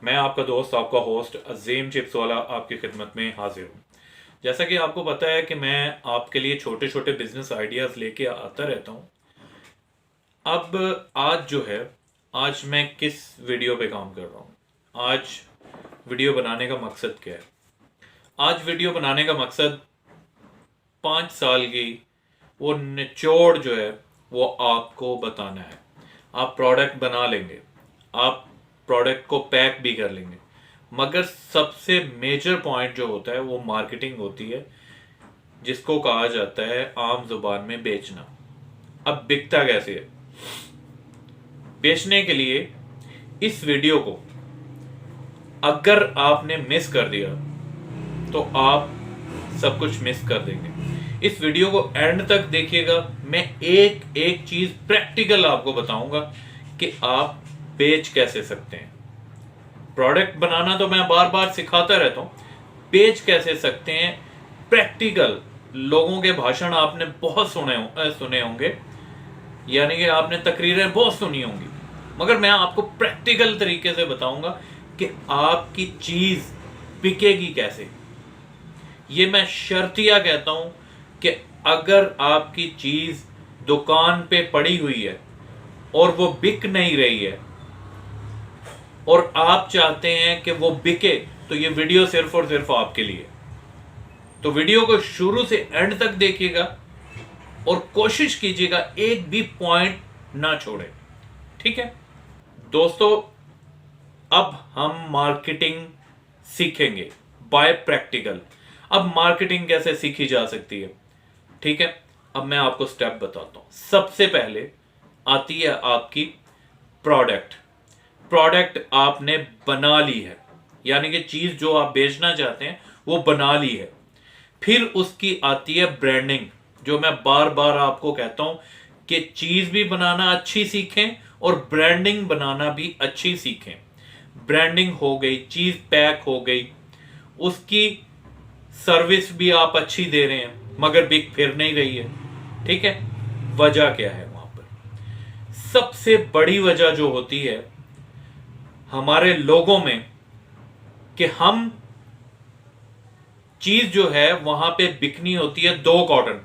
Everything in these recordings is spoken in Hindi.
मैं आपका दोस्त, आपका होस्ट अजीम चिप्स वाला आपकी खिदमत में हाजिर हूँ। जैसा कि आपको पता है कि मैं आपके लिए छोटे छोटे बिजनेस आइडियाज़ लेके आता रहता हूँ। अब आज जो है, आज मैं किस वीडियो पे काम कर रहा हूँ, आज वीडियो बनाने का मकसद क्या है। आज वीडियो बनाने का मकसद 5 साल की वो निचोड़ जो है वो आपको बताना है। आप प्रोडक्ट बना लेंगे, आप प्रोडक्ट को पैक भी कर लेंगे, मगर सबसे मेजर पॉइंट जो होता है वो मार्केटिंग होती है, जिसको कहा जाता है आम जुबान में बेचना। अब बिकता कैसे है? बेचने के लिए इस वीडियो को अगर आपने मिस कर दिया तो आप सब कुछ मिस कर देंगे। इस वीडियो को एंड तक देखिएगा। मैं एक एक चीज प्रैक्टिकल आपको बताऊंगा कि आप बेच कैसे सकते हैं। प्रोडक्ट बनाना तो मैं बार बार सिखाता रहता हूं, बेच कैसे सकते हैं प्रैक्टिकल। लोगों के भाषण आपने बहुत सुने होंगे, यानी कि आपने तकरीरें बहुत सुनी होंगी, मगर मैं आपको प्रैक्टिकल तरीके से बताऊंगा कि आपकी चीज बिकेगी कैसे। ये मैं शर्तिया कहता हूं कि अगर आपकी चीज दुकान पे पड़ी हुई है और वो बिक नहीं रही है और आप चाहते हैं कि वो बिके, तो ये वीडियो सिर्फ और सिर्फ आपके लिए। तो वीडियो को शुरू से एंड तक देखिएगा और कोशिश कीजिएगा एक भी पॉइंट ना छोड़े। ठीक है दोस्तों, अब हम मार्केटिंग सीखेंगे बाय प्रैक्टिकल। अब मार्केटिंग कैसे सीखी जा सकती है, ठीक है। अब मैं आपको स्टेप बताता हूं। सबसे पहले आती है आपकी प्रोडक्ट। प्रोडक्ट आपने बना ली है, यानी कि चीज जो आप बेचना चाहते हैं वो बना ली है। फिर उसकी आती है ब्रांडिंग, जो मैं बार बार आपको कहता हूं कि चीज भी बनाना अच्छी सीखें और ब्रांडिंग बनाना भी अच्छी सीखें। ब्रांडिंग हो गई, चीज पैक हो गई, उसकी सर्विस भी आप अच्छी दे रहे हैं, मगर बिक फिर नहीं रही है। ठीक है, वजह क्या है वहां पर? सबसे बड़ी वजह जो होती है हमारे लोगों में कि हम चीज जो है वहां पे बिकनी होती है 2 कॉटन,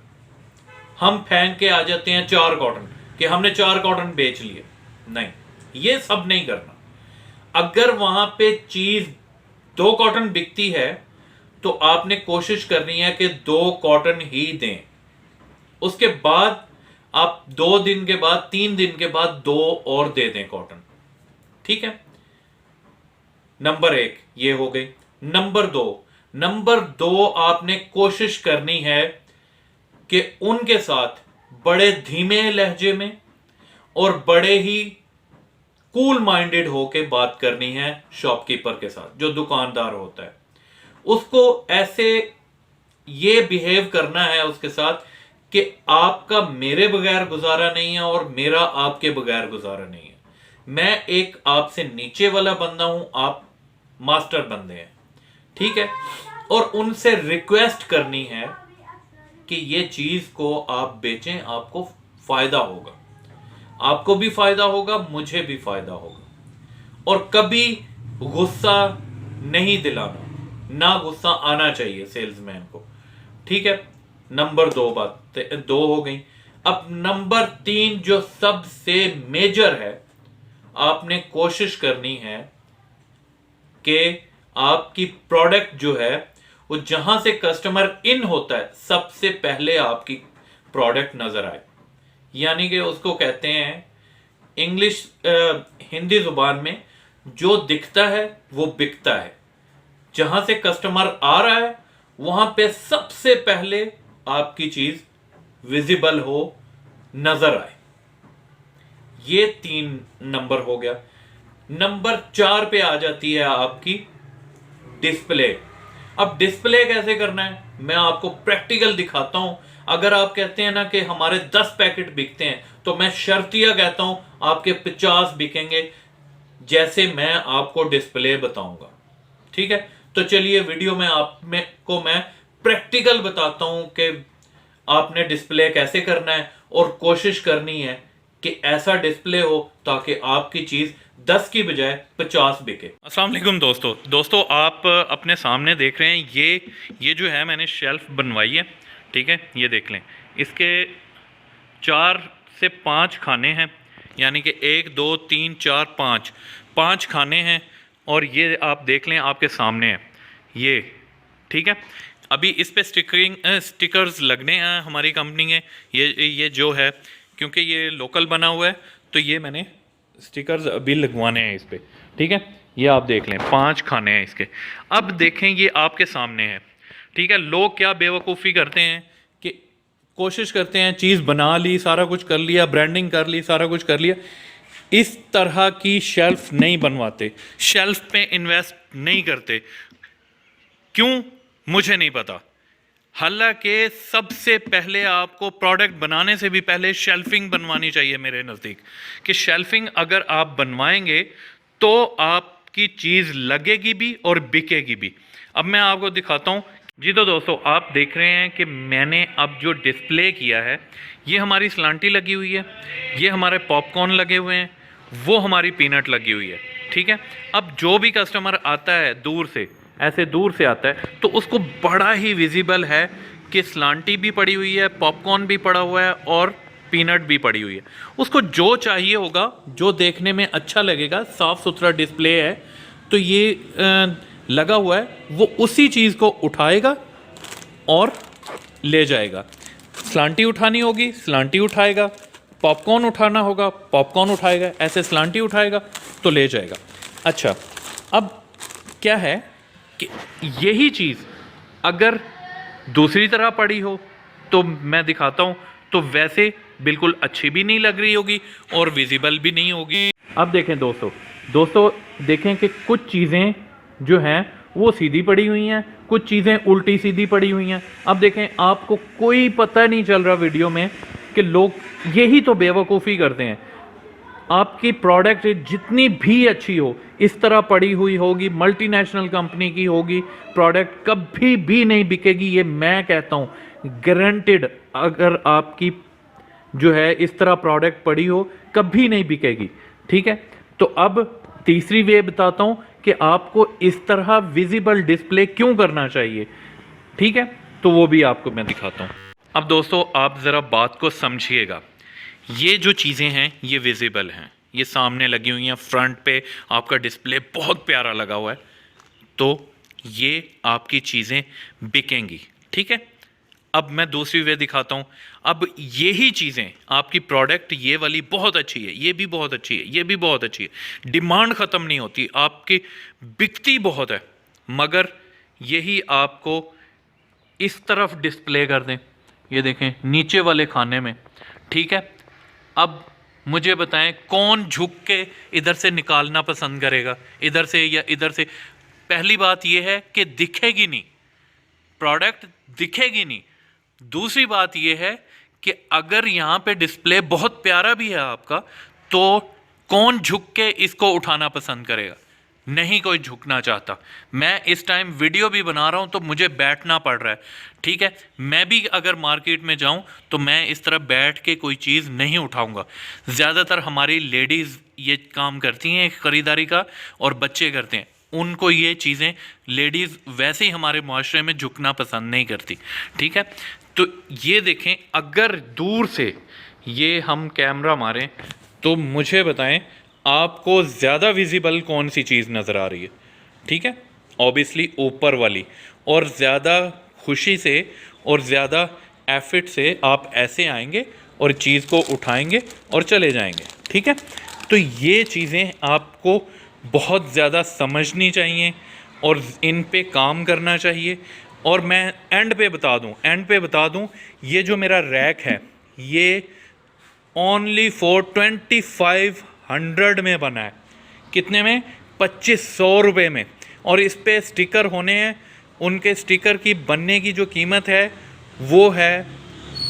हम फेंक के आ जाते हैं 4 कॉटन कि हमने 4 कॉटन बेच लिए। नहीं, ये सब नहीं करना। अगर वहां पे चीज 2 कॉटन बिकती है तो आपने कोशिश करनी है कि 2 कॉटन ही दें। उसके बाद आप 2 दिन के बाद, 3 दिन के बाद 2 और दे दें कॉटन। ठीक है, नंबर 1 ये हो गई। नंबर 2 आपने कोशिश करनी है कि उनके साथ बड़े धीमे लहजे में और बड़े ही कूल माइंडेड होके बात करनी है। शॉपकीपर के साथ, जो दुकानदार होता है, उसको ऐसे ये बिहेव करना है उसके साथ कि आपका मेरे बगैर गुजारा नहीं है और मेरा आपके बगैर गुजारा नहीं है। मैं एक आपसे नीचे वाला बंदा हूं, आप मास्टर बंदे हैं। ठीक है, और उनसे रिक्वेस्ट करनी है कि ये चीज को आप बेचें, आपको फायदा होगा, आपको भी फायदा होगा, मुझे भी फायदा होगा। और कभी गुस्सा नहीं दिलाना, ना गुस्सा आना चाहिए सेल्समैन को। ठीक है, नंबर 2 बात 2 हो गई। अब नंबर 3 जो सबसे मेजर है, आपने कोशिश करनी है कि आपकी प्रोडक्ट जो है वो जहां से कस्टमर इन होता है सबसे पहले आपकी प्रोडक्ट नजर आए। यानी कि उसको कहते हैं इंग्लिश हिंदी जुबान में, जो दिखता है वो बिकता है। जहां से कस्टमर आ रहा है वहां पे सबसे पहले आपकी चीज विजिबल हो, नजर आए। ये 3 नंबर हो गया। नंबर 4 पे आ जाती है आपकी डिस्प्ले। अब डिस्प्ले कैसे करना है मैं आपको प्रैक्टिकल दिखाता हूं। अगर आप कहते हैं ना कि हमारे 10 पैकेट बिकते हैं, तो मैं शर्तिया कहता हूं आपके 50 बिकेंगे, जैसे मैं आपको डिस्प्ले बताऊंगा। ठीक है, तो चलिए वीडियो में आप में को मैं प्रैक्टिकल बताता हूं कि आपने डिस्प्ले कैसे करना है, और कोशिश करनी है कि ऐसा डिस्प्ले हो ताकि आपकी चीज 10 की बजाय 50 बिके। अस्सलाम वालेकुम दोस्तों आप अपने सामने देख रहे हैं ये जो है मैंने शेल्फ बनवाई है, ठीक है। ये देख लें, इसके 4 से 5 खाने हैं, यानी कि 1 2 3 4 5 खाने हैं। और ये आप देख लें आपके सामने है ये, ठीक है। अभी इस पे स्टिकर्स लगने हैं हमारी कंपनी के, ये जो है, क्योंकि ये लोकल बना हुआ है तो ये मैंने स्टिकर्स अभी लगवाने हैं इस पे, ठीक है। ये आप देख लें 5 खाने हैं इसके। अब देखें ये आपके सामने है, ठीक है। लोग क्या बेवकूफ़ी करते हैं कि कोशिश करते हैं चीज़ बना ली, सारा कुछ कर लिया, ब्रांडिंग कर ली, सारा कुछ कर लिया, इस तरह की शेल्फ नहीं बनवाते, शेल्फ पे इन्वेस्ट नहीं करते। क्यों मुझे नहीं पता। हालांकि सबसे पहले आपको प्रोडक्ट बनाने से भी पहले शेल्फिंग बनवानी चाहिए मेरे नज़दीक, कि शेल्फिंग अगर आप बनवाएंगे तो आपकी चीज़ लगेगी भी और बिकेगी भी। अब मैं आपको दिखाता हूँ जी। तो दोस्तों आप देख रहे हैं कि मैंने अब जो डिस्प्ले किया है, ये हमारी स्लांटी लगी हुई है, ये हमारे पॉपकॉर्न लगे हुए हैं, वो हमारी पीनट लगी हुई है, ठीक है। अब जो भी कस्टमर आता है दूर से, ऐसे दूर से आता है, तो उसको बड़ा ही विजिबल है कि स्लांटी भी पड़ी हुई है, पॉपकॉर्न भी पड़ा हुआ है और पीनट भी पड़ी हुई है। उसको जो चाहिए होगा, जो देखने में अच्छा लगेगा, साफ़ सुथरा डिस्प्ले है तो ये लगा हुआ है, वो उसी चीज़ को उठाएगा और ले जाएगा। स्लांटी उठानी होगी स्लांटी उठाएगा, पॉपकॉर्न उठाना होगा पॉपकॉर्न उठाएगा, ऐसे स्लांटी उठाएगा तो ले जाएगा। अच्छा, अब क्या है कि यही चीज़ अगर दूसरी तरह पड़ी हो तो मैं दिखाता हूँ, तो वैसे बिल्कुल अच्छी भी नहीं लग रही होगी और विजिबल भी नहीं होगी। अब देखें दोस्तों देखें कि कुछ चीज़ें जो हैं वो सीधी पड़ी हुई हैं, कुछ चीज़ें उल्टी सीधी पड़ी हुई हैं। अब देखें, आपको कोई पता नहीं चल रहा वीडियो में कि लोग यही तो बेवकूफ़ी करते हैं। आपकी प्रोडक्ट जितनी भी अच्छी हो, इस तरह पड़ी हुई होगी, मल्टीनेशनल कंपनी की होगी, प्रोडक्ट कभी भी नहीं बिकेगी, ये मैं कहता हूँ, गारंटेड। अगर आपकी जो है इस तरह प्रोडक्ट पड़ी हो, कभी नहीं बिकेगी, ठीक है। तो अब तीसरी वे बताता हूँ कि आपको इस तरह विजिबल डिस्प्ले क्यों करना चाहिए, ठीक है। तो वो भी आपको मैं दिखाता हूँ। अब दोस्तों आप ज़रा बात को समझिएगा। ये जो चीज़ें हैं ये विजिबल हैं, ये सामने लगी हुई हैं, फ्रंट पे आपका डिस्प्ले बहुत प्यारा लगा हुआ है, तो ये आपकी चीज़ें बिकेंगी, ठीक है। अब मैं दूसरी वे दिखाता हूँ। अब यही चीज़ें आपकी प्रोडक्ट ये वाली बहुत अच्छी है, ये भी बहुत अच्छी है, ये भी बहुत अच्छी है, डिमांड ख़त्म नहीं होती, आपकी बिकती बहुत है, मगर यही आपको इस तरफ डिस्प्ले कर दें, ये देखें नीचे वाले खाने में, ठीक है। अब मुझे बताएं कौन झुक के इधर से निकालना पसंद करेगा, इधर से या इधर से। पहली बात यह है कि दिखेगी नहीं, प्रोडक्ट दिखेगी नहीं। दूसरी बात यह है कि अगर यहाँ पे डिस्प्ले बहुत प्यारा भी है आपका, तो कौन झुक के इसको उठाना पसंद करेगा? नहीं कोई झुकना चाहता। मैं इस टाइम वीडियो भी बना रहा हूँ तो मुझे बैठना पड़ रहा है, ठीक है। मैं भी अगर मार्केट में जाऊँ तो मैं इस तरह बैठ के कोई चीज़ नहीं उठाऊँगा। ज़्यादातर हमारी लेडीज़ ये काम करती हैं ख़रीदारी का, और बच्चे करते हैं, उनको ये चीज़ें, लेडीज़ वैसे ही हमारे माशरे में झुकना पसंद नहीं करती, ठीक है। तो ये देखें, अगर दूर से ये हम कैमरा मारें तो मुझे बताएं आपको ज़्यादा विजिबल कौन सी चीज़ नज़र आ रही है, ठीक है। ऑब्वियसली ऊपर वाली, और ज़्यादा खुशी से और ज़्यादा एफर्ट से आप ऐसे आएंगे और चीज़ को उठाएंगे और चले जाएंगे, ठीक है। तो ये चीज़ें आपको बहुत ज़्यादा समझनी चाहिए और इन पे काम करना चाहिए। और मैं एंड पे बता दूं, ये जो मेरा रैक है ये ओनली फॉर 2500 में बना है। कितने में? 2500 रुपये में। और इस पे स्टिकर होने हैं, उनके स्टिकर की बनने की जो कीमत है वो है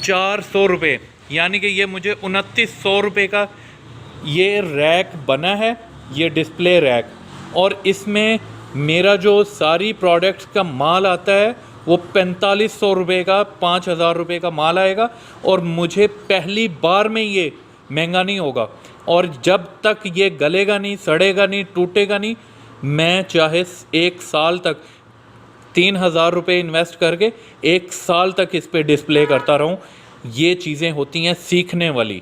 400 रुपये, यानी कि ये मुझे 2900 रुपये का ये रैक बना है, ये डिस्प्ले रैक। और इसमें मेरा जो सारी प्रोडक्ट्स का माल आता है वो 4500 रुपये का, 5000 रुपये का माल आएगा। और मुझे पहली बार में ये महंगा नहीं होगा, और जब तक ये गलेगा नहीं, सड़ेगा नहीं, टूटेगा नहीं, मैं चाहे 1 साल तक 3,000 रुपये इन्वेस्ट करके 1 साल तक इस पे डिस्प्ले करता रहूं। ये चीज़ें होती हैं सीखने वाली।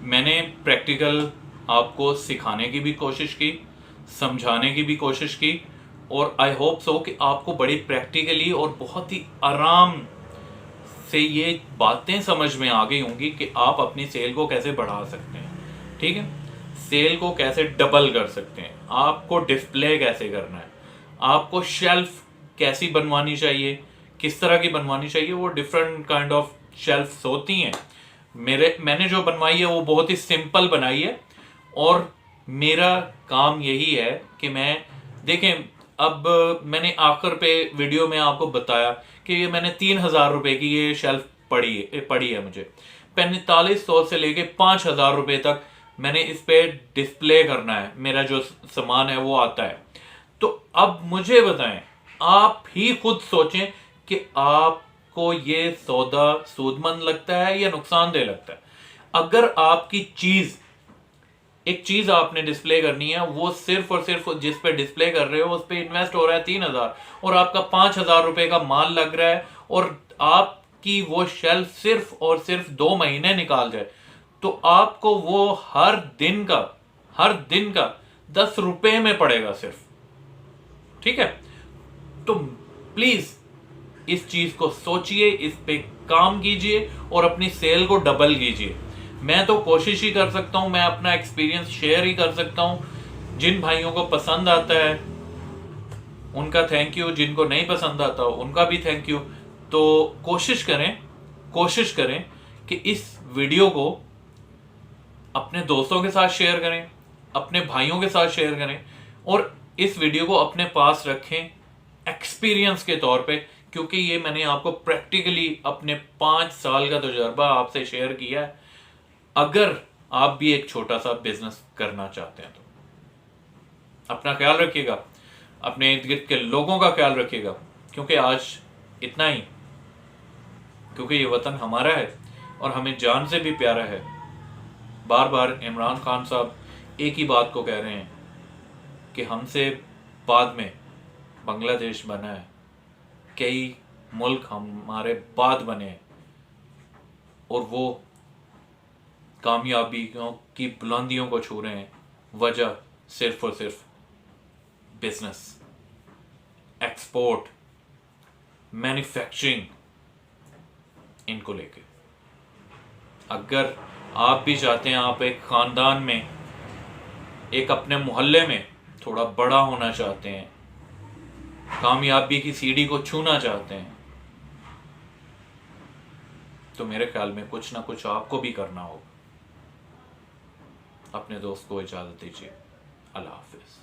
मैंने प्रैक्टिकल आपको सिखाने की भी कोशिश की, समझाने की भी कोशिश की, और आई होप सो कि आपको बड़ी प्रैक्टिकली और बहुत ही आराम से ये बातें समझ में आ गई होंगी कि आप अपनी सेल को कैसे बढ़ा सकते हैं। ठीक है, सेल को कैसे डबल कर सकते हैं, आपको डिस्प्ले कैसे करना है, आपको शेल्फ कैसी बनवानी चाहिए, किस तरह की बनवानी चाहिए। वो डिफरेंट काइंड ऑफ शेल्फ्स होती हैं। मैंने जो बनवाई है वो बहुत ही सिंपल बनाई है, और मेरा काम यही है कि मैं देखें, अब मैंने आखिर पे वीडियो में आपको बताया कि ये मैंने 3,000 रुपये की ये शेल्फ पड़ी है मुझे 4500 से लेके 5,000 रुपये तक मैंने इस पे डिस्प्ले करना है, मेरा जो सामान है वो आता है। तो अब मुझे बताएं, आप ही खुद सोचें कि आपको ये सौदा सूदमंद लगता है या नुकसानदेह लगता है। अगर आपकी एक चीज आपने डिस्प्ले करनी है, वो सिर्फ और सिर्फ जिस पे डिस्प्ले कर रहे हो उस पे इन्वेस्ट हो रहा है 3,000, और आपका 5,000 रुपए का माल लग रहा है, और आपकी वो शेल्फ सिर्फ और सिर्फ 2 महीने निकाल जाए, तो आपको वो हर दिन का 10 रुपए में पड़ेगा सिर्फ। ठीक है, तो प्लीज इस चीज को सोचिए, इस पे काम कीजिए और अपनी सेल को डबल कीजिए। मैं तो कोशिश ही कर सकता हूं, मैं अपना एक्सपीरियंस शेयर ही कर सकता हूं। जिन भाइयों को पसंद आता है उनका थैंक यू, जिनको नहीं पसंद आता उनका भी थैंक यू। तो कोशिश करें कि इस वीडियो को अपने दोस्तों के साथ शेयर करें, अपने भाइयों के साथ शेयर करें, और इस वीडियो को अपने पास रखें एक्सपीरियंस के तौर पे, क्योंकि ये मैंने आपको प्रैक्टिकली अपने 5 साल का तजुर्बा आपसे शेयर किया है। अगर आप भी एक छोटा सा बिजनेस करना चाहते हैं तो अपना ख्याल रखिएगा, अपने इर्द गिर्द के लोगों का ख्याल रखिएगा, क्योंकि आज इतना ही, क्योंकि ये वतन हमारा है और हमें जान से भी प्यारा है। बार बार इमरान खान साहब एक ही बात को कह रहे हैं कि हमसे बाद में बांग्लादेश बना है, कई मुल्क हमारे बाद बने हैं, और वो कामयाबियों की बुलंदियों को छू रहे हैं। वजह सिर्फ और सिर्फ बिजनेस, एक्सपोर्ट, मैन्युफैक्चरिंग, इनको लेके। अगर आप भी चाहते हैं, आप एक खानदान में, एक अपने मोहल्ले में थोड़ा बड़ा होना चाहते हैं, कामयाबी की सीढ़ी को छूना चाहते हैं, तो मेरे ख्याल में कुछ ना कुछ आपको भी करना होगा। अपने दोस्त को इजाज़त दीजिए। अल्लाह हाफिज़।